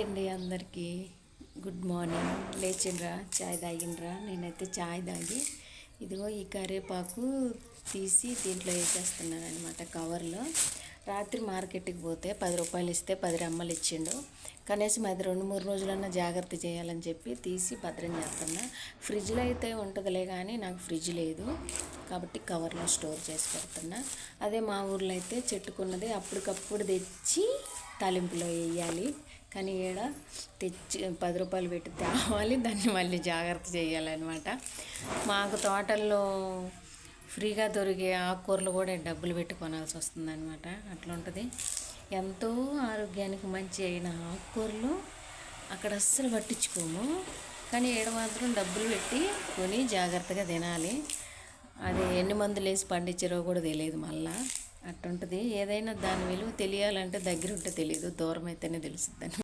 అండి అందరికీ good morning. లేచిండ్రా, చాయ్ తాగిండ్రా? నేనైతే చాయ్ తాగి ఇదిగో ఈ కరివేపాకు తీసి దీంట్లో వేసేస్తున్నాను అనమాట కవర్లో. రాత్రి మార్కెట్కి పోతే 10 రూపాయలు ఇస్తే 10 రెమ్మలు ఇచ్చిండు. కనీసం అది 2-3 రోజులన్నా జాగ్రత్త చేయాలని చెప్పి తీసి భద్రం చేస్తున్నా. ఫ్రిడ్జ్లో అయితే ఉంటుందిలే, కానీ నాకు ఫ్రిడ్జ్ లేదు కాబట్టి కవర్లో స్టోర్ చేసి పెడుతున్నా. అదే మా ఊర్లో అయితే చెట్టుకున్నది అప్పటికప్పుడు తెచ్చి తాలింపులో వేయాలి. కానీ ఈడ తెచ్చి 10 రూపాయలు పెట్టి తేవాలి, దాన్ని మళ్ళీ జాగ్రత్త చేయాలన్నమాట. మాకు తోటల్లో ఫ్రీగా దొరికే ఆకుకూరలు కూడా డబ్బులు పెట్టి కొనాల్సి వస్తుందన్నమాట. అట్లా ఉంటుంది. ఎంతో ఆరోగ్యానికి మంచి అయిన ఆకుకూరలు అక్కడ అస్సలు పట్టించుకోము, కానీ ఈడ మాత్రం డబ్బులు పెట్టి కొని జాగ్రత్తగా తినాలి. అది ఎన్ని మందులు వేసి పండించారో కూడా తెలియదు. మళ్ళీ అట్టుంటుంది. ఏదైనా దాని విలువ తెలియాలంటే దగ్గర ఉంటే తెలియదు, దూరం అయితేనే తెలుస్తుంది.